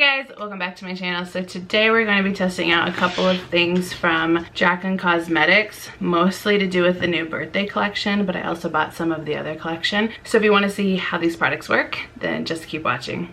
Hey guys, welcome back to my channel. So today we're going to be testing out a couple of things from Jaclyn Cosmetics, mostly to do with the new birthday collection, but I also bought some of the other collection. So if you want to see how these products work, then just keep watching.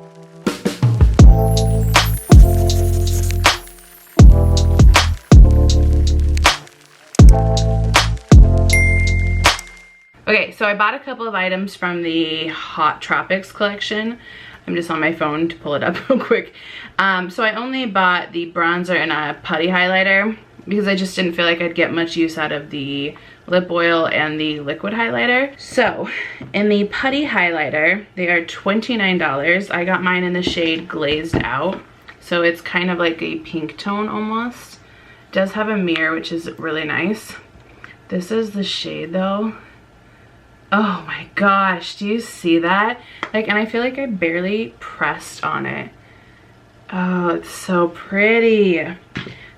Okay, so I bought a couple of items from the Hot Tropics collection. I'm just on my phone to pull it up real quick. So I only bought the bronzer and a putty highlighter because I just didn't feel like I'd get much use out of the lip oil and the liquid highlighter. So in the putty highlighter, they are $29. I got mine in the shade Glazed Out. So it's kind of like a pink tone almost. It does have a mirror, which is really nice. This is the shade though. Oh my gosh, do you see that? Like, and I feel like I barely pressed on it. Oh, it's so pretty.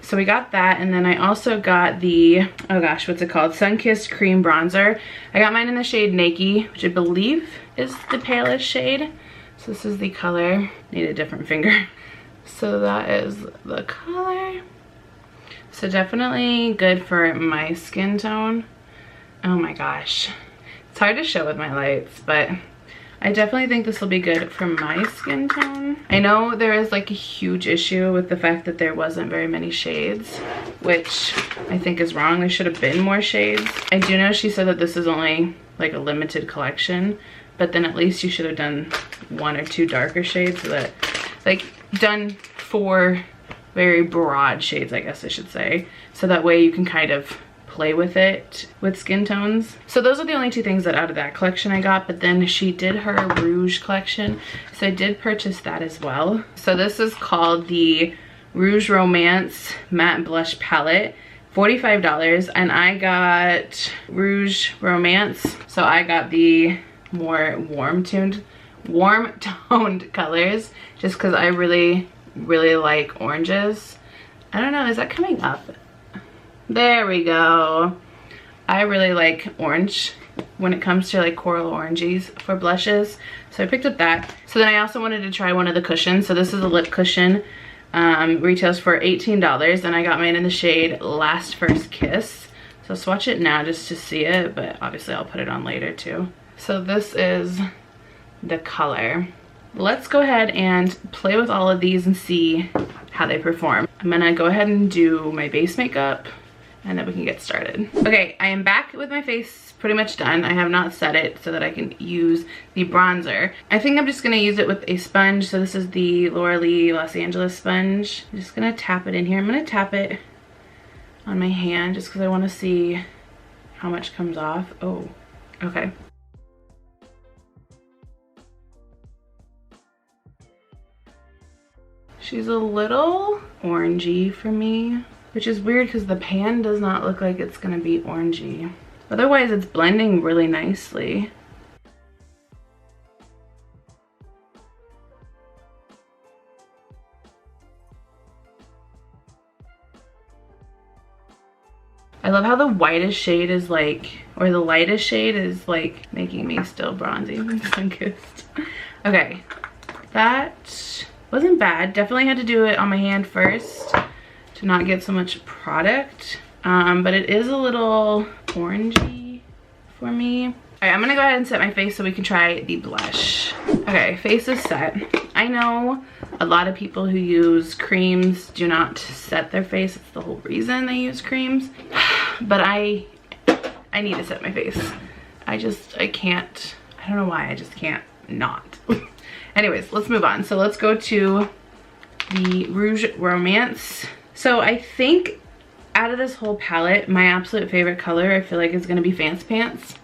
So we got that, and then I also got the, oh gosh, what's it called? Sun-Kissed Cream Bronzer. I got mine in the shade Nakey, which I believe is the palest shade. So this is the color. Need a different finger. So that is the color. So definitely good for my skin tone. Oh my gosh. It's hard to show with my lights, but I definitely think this will be good for my skin tone. I know there is like a huge issue with the fact that there wasn't very many shades, which I think is wrong. There should have been more shades. I do know she said that this is only like a limited collection, but then at least you should have done 1 or 2 darker shades, so that, like, done 4 very broad shades, I guess I should say, so that way you can kind of play with it with skin tones. So those are the only 2 things that out of that collection I got, but then she did her Rouge collection, so I did purchase that as well. So this is called the Rouge Romance Matte Blush Palette, $45, and I got Rouge Romance, so I got the more warm-toned colors just because I really like oranges. I don't know, is that coming up? There we go. I really like orange when it comes to like coral oranges for blushes. So I picked up that. So then I also wanted to try one of the cushions. So this is a lip cushion. Retails for $18 and I got mine in the shade Last First Kiss. So swatch it now just to see it, but obviously I'll put it on later too. So this is the color. Let's go ahead and play with all of these and see how they perform. I'm gonna go ahead and do my base makeup, and then we can get started. Okay, I am back with my face pretty much done. I have not set it so that I can use the bronzer. I think I'm just gonna use it with a sponge. So this is the Laura Lee Los Angeles sponge. I'm just gonna tap it in here. I'm gonna tap it on my hand just because I wanna see how much comes off. Oh, okay. She's a little orangey for me, which is weird because the pan does not look like it's gonna be orangey. Otherwise, it's blending really nicely. I love how the whitest shade is like, or the lightest shade is like making me still bronzy. Sun-Kissed. Okay, that wasn't bad. Definitely had to do it on my hand first to not get so much product, but it is a little orangey for me. All right, I'm gonna go ahead and set my face so we can try the blush. Okay, face is set. I know a lot of people who use creams do not set their face. It's the whole reason they use creams, but I need to set my face. I can't, I don't know why, I just can't not. Anyways, let's move on. So let's go to the Rouge Romance. So I think out of this whole palette, my absolute favorite color I feel like is gonna be Fancy Pants,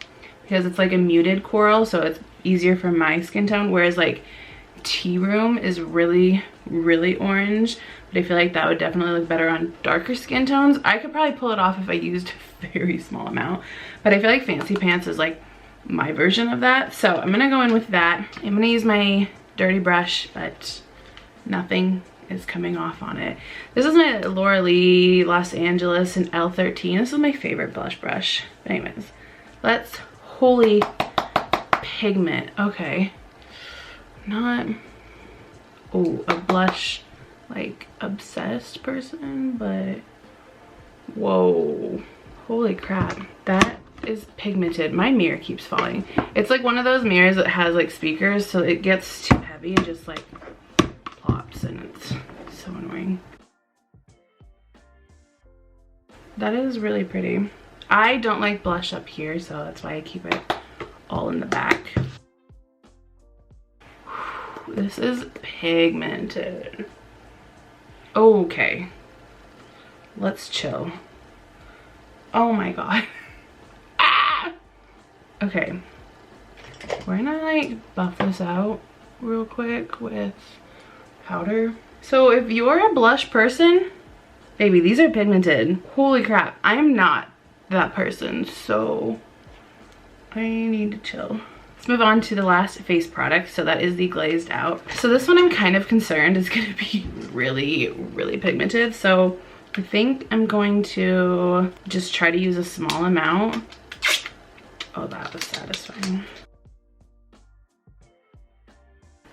because it's like a muted coral, so it's easier for my skin tone, whereas like Tea Room is really orange, but I feel like that would definitely look better on darker skin tones. I could probably pull it off if I used a very small amount, but I feel like Fancy Pants is like my version of that. So I'm gonna go in with that. I'm gonna use my dirty brush, but nothing is coming off on it. This is my Laura Lee Los Angeles in L13. This is my favorite blush brush. But anyways, let's holy pigment. Okay, not oh, a blush like obsessed person, but whoa, holy crap, that is pigmented. My mirror keeps falling. It's like one of those mirrors that has like speakers, so it gets too heavy and just like plops, and it's so annoying. That is really pretty. I don't like blush up here, so that's why I keep it all in the back. This is pigmented. Okay, let's chill. Oh my god. Ah! Okay, we're gonna like buff this out real quick with powder. So if you're a blush person, baby, these are pigmented. Holy crap, I am not that person, so I need to chill. Let's move on to the last face product. So that is the glazed out. So this one I'm kind of concerned is gonna be really, really pigmented. So I think I'm going to just try to use a small amount. Oh, that was satisfying.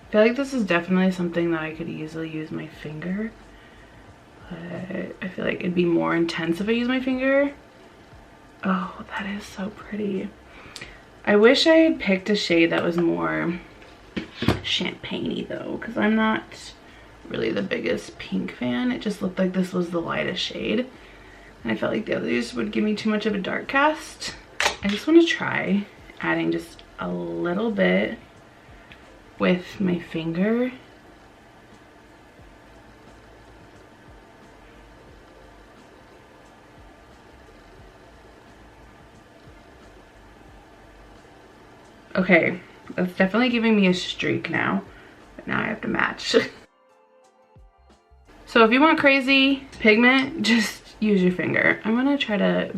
I feel like this is definitely something that I could easily use my finger. But I feel like it'd be more intense if I use my finger. Oh, that is so pretty. I wish I had picked a shade that was more champagne-y though, because I'm not really the biggest pink fan. It just looked like this was the lightest shade, and I felt like the others would give me too much of a dark cast. I just want to try adding just a little bit with my finger. Okay, that's definitely giving me a streak now, but now I have to match. So if you want crazy pigment, just use your finger. I'm gonna try to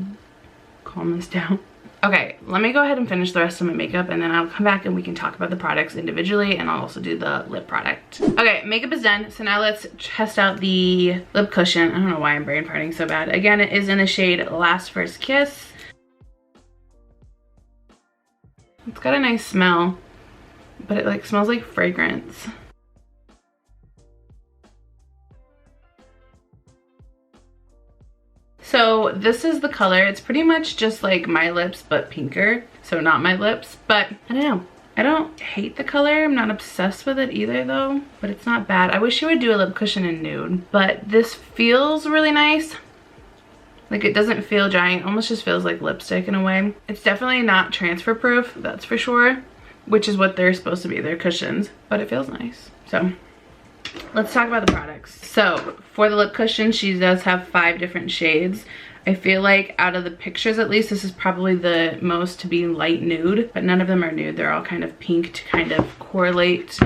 calm this down. Okay, let me go ahead and finish the rest of my makeup, and then I'll come back and we can talk about the products individually, and I'll also do the lip product. Okay, makeup is done, so now let's test out the lip cushion. I don't know why I'm brain farting so bad. Again, it is in the shade Last First Kiss. It's got a nice smell, but it like smells like fragrance. So this is the color. It's pretty much just like My Lips but pinker. So not My Lips, but I don't know. I don't hate the color. I'm not obsessed with it either though, but it's not bad. I wish you would do a lip cushion in nude, but this feels really nice. Like it doesn't feel dry, it almost just feels like lipstick in a way. It's definitely not transfer proof, that's for sure, which is what they're supposed to be, they're cushions, but it feels nice. So let's talk about the products. So for the lip cushion, she does have 5 different shades. I feel like out of the pictures at least, this is probably the most to be light nude, but none of them are nude. They're all kind of pink to kind of correlate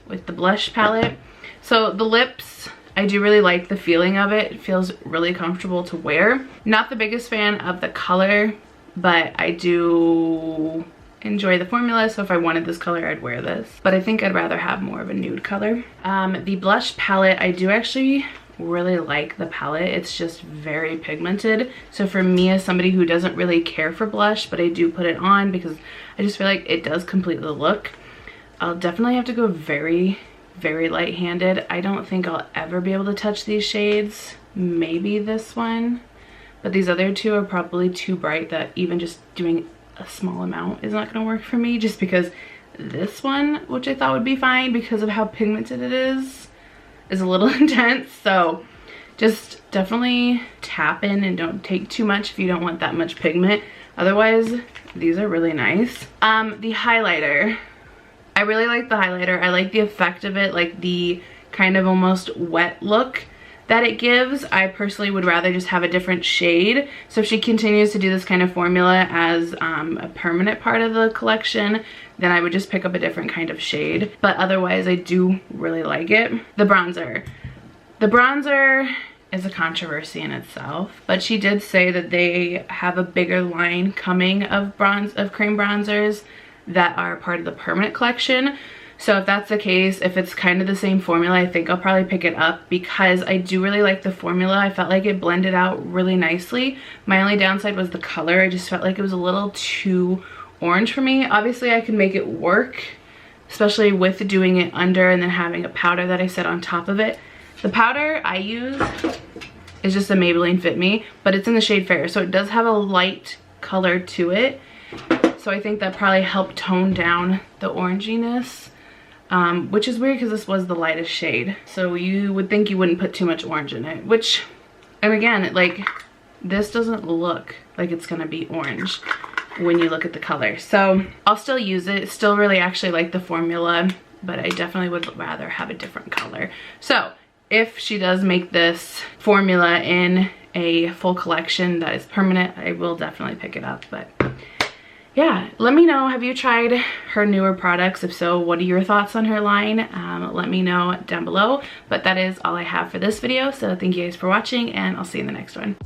with the blush palette. So the lips, I do really like the feeling of it. It feels really comfortable to wear. Not the biggest fan of the color, but I do enjoy the formula, so if I wanted this color, I'd wear this. But I think I'd rather have more of a nude color. The blush palette, I do actually really like the palette. It's just very pigmented. So for me, as somebody who doesn't really care for blush, but I do put it on because I just feel like it does complete the look, I'll definitely have to go very light-handed. I don't think I'll ever be able to touch these shades. Maybe this one, but these other 2 are probably too bright that even just doing a small amount is not going to work for me, just because this one, which I thought would be fine because of how pigmented it is a little intense. So just definitely tap in and don't take too much if you don't want that much pigment. Otherwise, these are really nice. The highlighter, I really like the highlighter. I like the effect of it, like the kind of almost wet look that it gives. I personally would rather just have a different shade. So if she continues to do this kind of formula as a permanent part of the collection, then I would just pick up a different kind of shade. But otherwise, I do really like it. The bronzer. The bronzer is a controversy in itself, but she did say that they have a bigger line coming of cream bronzers that are part of the permanent collection. So if that's the case, if it's kind of the same formula, I think I'll probably pick it up because I do really like the formula. I felt like it blended out really nicely. My only downside was the color. I just felt like it was a little too orange for me. Obviously I can make it work, especially with doing it under and then having a powder that I set on top of it. The powder I use is just a Maybelline Fit Me, but it's in the shade Fair, so it does have a light color to it. So I think that probably helped tone down the oranginess, which is weird because this was the lightest shade. So you would think you wouldn't put too much orange in it, which, and again, like, this doesn't look like it's gonna be orange when you look at the color. So I'll still use it. Still really actually like the formula, but I definitely would rather have a different color. So if she does make this formula in a full collection that is permanent, I will definitely pick it up. But yeah, let me know, have you tried her newer products? If so, what are your thoughts on her line? Let me know down below. But that is all I have for this video, so thank you guys for watching, and I'll see you in the next one.